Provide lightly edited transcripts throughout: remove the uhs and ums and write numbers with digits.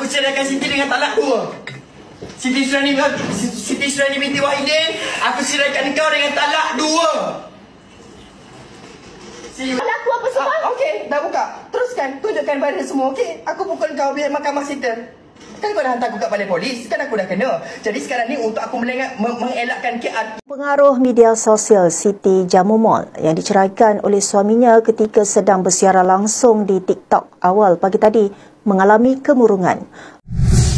aku ceraikan Siti dengan talak 2. Siti Surani binti Wahidin, aku ceraikan kau dengan talak 2. Aku apa semua? Okey, dah buka. Teruskan, tunjukkan pada semua. Okey, aku pukul kau biar mahkamah sitter. Kan kau dah hantar aku kat balai polis, kan aku dah kena. Jadi sekarang ni untuk aku mengelakkan KR. Pengaruh media sosial Siti Jamumol yang diceraikan oleh suaminya ketika sedang bersiaran langsung di TikTok awal pagi tadi mengalami kemurungan.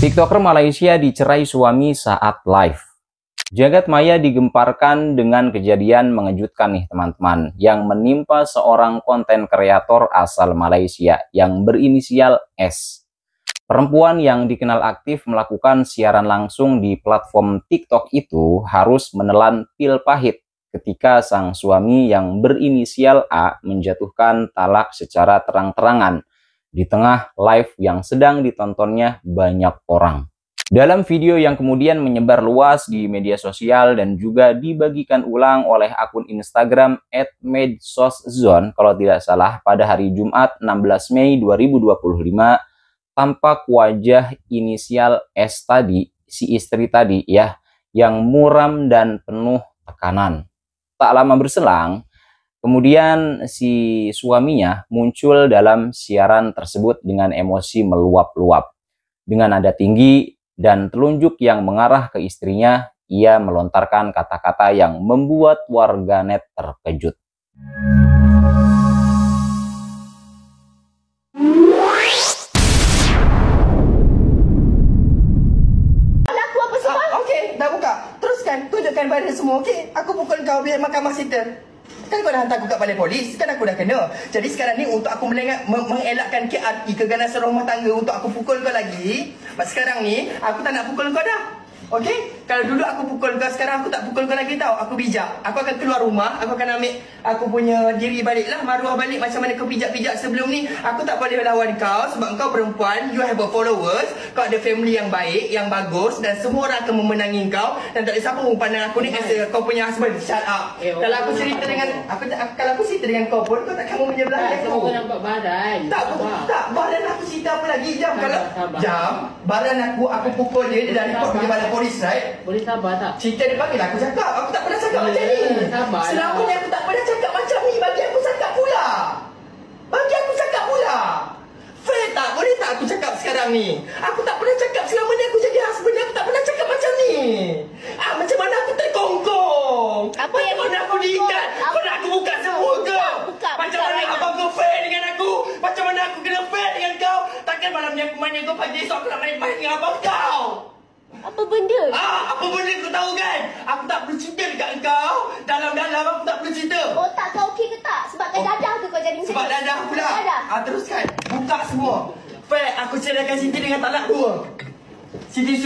TikToker Malaysia dicerai suami saat live. Jagat maya digemparkan dengan kejadian mengejutkan nih teman-teman yang menimpa seorang konten kreator asal Malaysia yang berinisial S. Perempuan yang dikenal aktif melakukan siaran langsung di platform TikTok itu harus menelan pil pahit ketika sang suami yang berinisial A menjatuhkan talak secara terang-terangan di tengah live yang sedang ditontonnya banyak orang. Dalam video yang kemudian menyebar luas di media sosial dan juga dibagikan ulang oleh akun Instagram @medsoszone kalau tidak salah pada hari Jumat 16 Mei 2025, tampak wajah inisial S tadi, si istri tadi ya, yang muram dan penuh tekanan. Tak lama berselang, kemudian si suaminya muncul dalam siaran tersebut dengan emosi meluap-luap. Dengan nada tinggi dan telunjuk yang mengarah ke istrinya, ia melontarkan kata-kata yang membuat warganet terkejut. Okey, dah buka. Teruskan, tunjukkan pada semua. Okey, aku pukul kau biar mahkamah sitter. Kan kau dah hantar aku kat balai polis, kan aku dah kena. Jadi sekarang ni untuk aku mengelakkan KRT, keganasan rumah tangga, untuk aku pukul kau lagi. Sekarang ni aku tak nak pukul kau dah. Okey? Kalau dulu aku pukul kau, sekarang aku tak pukul kau lagi tau. Aku bijak. Aku akan keluar rumah, aku akan ambil aku punya diri balik lah, maruah balik macam mana kau pijak-pijak sebelum ni. Aku tak boleh lawan kau sebab kau perempuan, you have a followers, kau ada family yang baik, yang bagus dan semua orang akan memenangi kau dan tak ada siapa pun pandang aku ni as kau punya husband. Shut up. Kalau aku cerita dengan kalau aku cerita dengan kau pun kau takkan mau menyebelahi aku. Kau nampak badan. Tak, badan aku cerita apa lagi? Jam, badan aku pukul dia dah report pergi balai polis, right? Boleh sabar tak? Cerita dia panggil aku cakap. Aku tak pernah cakap macam ni. Sabar. Selama ni aku tak pernah cakap macam ni. Bagi aku cakap pula. Fair tak? Boleh tak aku cakap sekarang ni? Aku tak pernah cakap selama ni aku jadi husband. Aku tak pernah cakap macam ni. Macam mana aku terkongkong? Apa yang mana aku diikat? Kau nak aku buka semua ke? Macam mana abang kau fair dengan aku? Macam mana aku kena fair dengan kau? Takkan malam ni aku main dengan kau, pagi esok aku nak main dengan abang kau? Apa benda? Apa benda kau tahu kan? Aku tak perlu cerita dekat engkau. Dalam-dalam aku tak perlu cerita. Otak kau okey ke tak? Sebabkan dadah ke kau jadi macam ni? Sebab dadah pula. Teruskan. Buka semua. Fair, aku ceraikan Siti dengan talak 2. Siti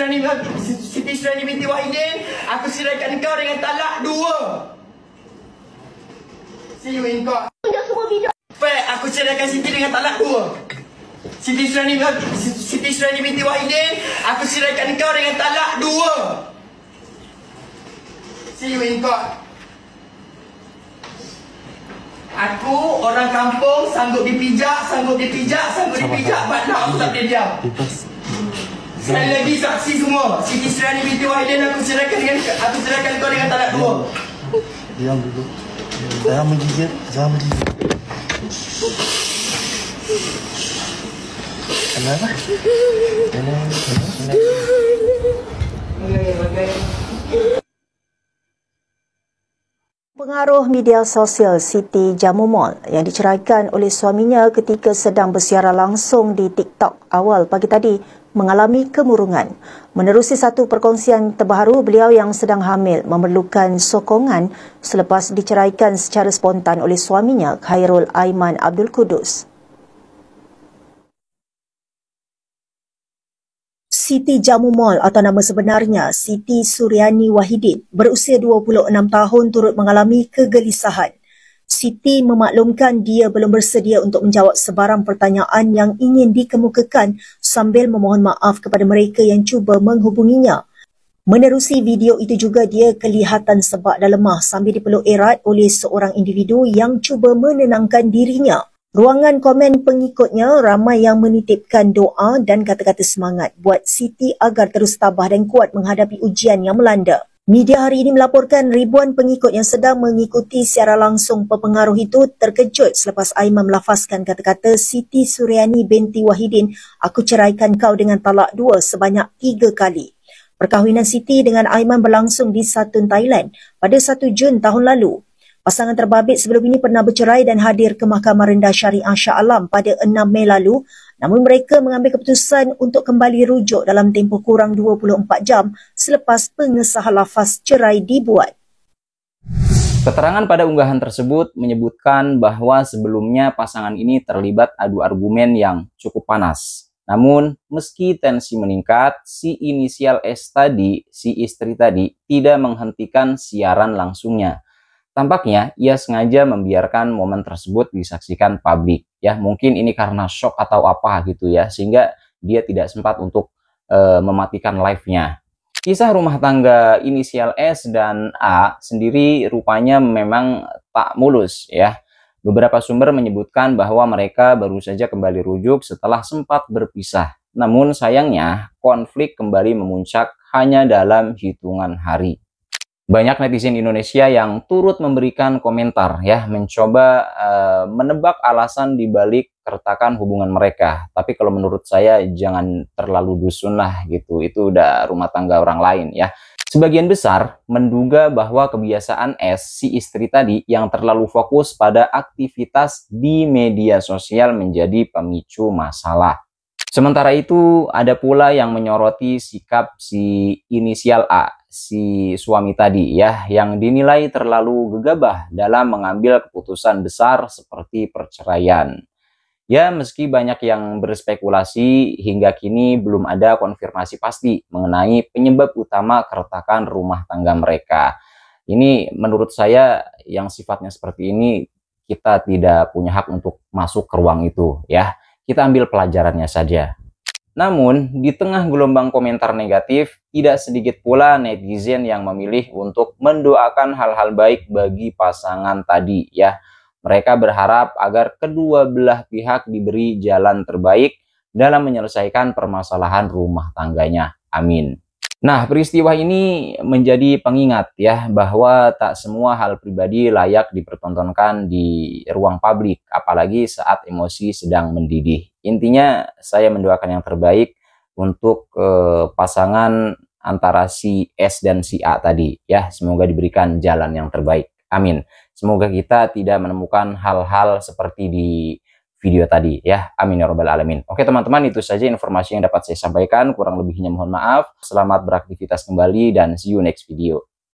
Surani binti Wahidin, aku ceraikan kau dengan talak 2. See you in court. Tunjuk semua video. Fair, aku ceraikan Siti dengan talak 2. Siti Surani binti Wahidin, aku ceraikan kau dengan talak 2. See you in court. Aku orang kampung, sanggup dipijak. But now aku tak boleh diam. Sekali lagi saksi semua. Siti Surani binti Wahidin, aku ceraikan kau dengan talak 2. Diam dulu. Jangan menggigit. Kenapa? Pengaruh media sosial Siti Jamumol yang diceraikan oleh suaminya ketika sedang bersiaran langsung di TikTok awal pagi tadi mengalami kemurungan. Menerusi satu perkongsian terbaru, beliau yang sedang hamil memerlukan sokongan selepas diceraikan secara spontan oleh suaminya, Khairul Aiman Abdul Kudus. Siti Jamumol atau nama sebenarnya Siti Surani Wahidin berusia 26 tahun turut mengalami kegelisahan. Siti memaklumkan dia belum bersedia untuk menjawab sebarang pertanyaan yang ingin dikemukakan sambil memohon maaf kepada mereka yang cuba menghubunginya. Menerusi video itu juga dia kelihatan sebab dan lemah sambil dipeluk erat oleh seorang individu yang cuba menenangkan dirinya. Ruangan komen pengikutnya ramai yang menitipkan doa dan kata-kata semangat buat Siti agar terus tabah dan kuat menghadapi ujian yang melanda. Media hari ini melaporkan ribuan pengikut yang sedang mengikuti secara langsung pepengaruh itu terkejut selepas Aiman melafazkan kata-kata Siti Suryani binti Wahidin, "Aku ceraikan kau dengan talak 2 sebanyak 3 kali." Perkahwinan Siti dengan Aiman berlangsung di Satun, Thailand pada 1 Jun tahun lalu. Pasangan terbabit sebelum ini pernah bercerai dan hadir ke Mahkamah Rendah Syariah Shah Alam pada 6 Mei lalu, namun mereka mengambil keputusan untuk kembali rujuk dalam tempoh kurang 24 jam selepas pengesahan lafaz cerai dibuat. Keterangan pada unggahan tersebut menyebutkan bahwa sebelumnya pasangan ini terlibat adu argumen yang cukup panas. Namun, meski tensi meningkat, si inisial S tadi, si istri tadi, tidak menghentikan siaran langsungnya. Tampaknya ia sengaja membiarkan momen tersebut disaksikan publik. Ya, mungkin ini karena shock atau apa gitu ya, sehingga dia tidak sempat untuk mematikan live-nya. Kisah rumah tangga inisial S dan A sendiri rupanya memang tak mulus ya. Beberapa sumber menyebutkan bahwa mereka baru saja kembali rujuk setelah sempat berpisah. Namun sayangnya konflik kembali memuncak hanya dalam hitungan hari. Banyak netizen Indonesia yang turut memberikan komentar ya, mencoba menebak alasan dibalik keretakan hubungan mereka. Tapi kalau menurut saya jangan terlalu dusun lah gitu, itu udah rumah tangga orang lain ya. Sebagian besar menduga bahwa kebiasaan S, si istri tadi, yang terlalu fokus pada aktivitas di media sosial menjadi pemicu masalah. Sementara itu, ada pula yang menyoroti sikap si inisial A, si suami tadi ya, yang dinilai terlalu gegabah dalam mengambil keputusan besar seperti perceraian. Ya, meski banyak yang berspekulasi, hingga kini belum ada konfirmasi pasti mengenai penyebab utama keretakan rumah tangga mereka. Ini menurut saya yang sifatnya seperti ini, kita tidak punya hak untuk masuk ke ruang itu ya. Kita ambil pelajarannya saja. Namun, di tengah gelombang komentar negatif, tidak sedikit pula netizen yang memilih untuk mendoakan hal-hal baik bagi pasangan tadi ya. Mereka berharap agar kedua belah pihak diberi jalan terbaik dalam menyelesaikan permasalahan rumah tangganya. Amin. Nah, peristiwa ini menjadi pengingat ya, bahwa tak semua hal pribadi layak dipertontonkan di ruang publik, apalagi saat emosi sedang mendidih. Intinya saya mendoakan yang terbaik untuk pasangan antara si S dan si A tadi ya. Semoga diberikan jalan yang terbaik. Amin. Semoga kita tidak menemukan hal-hal seperti di video tadi ya. Amin ya rabbal alamin. Oke teman-teman, itu saja informasi yang dapat saya sampaikan. Kurang lebihnya mohon maaf. Selamat beraktivitas kembali dan see you next video.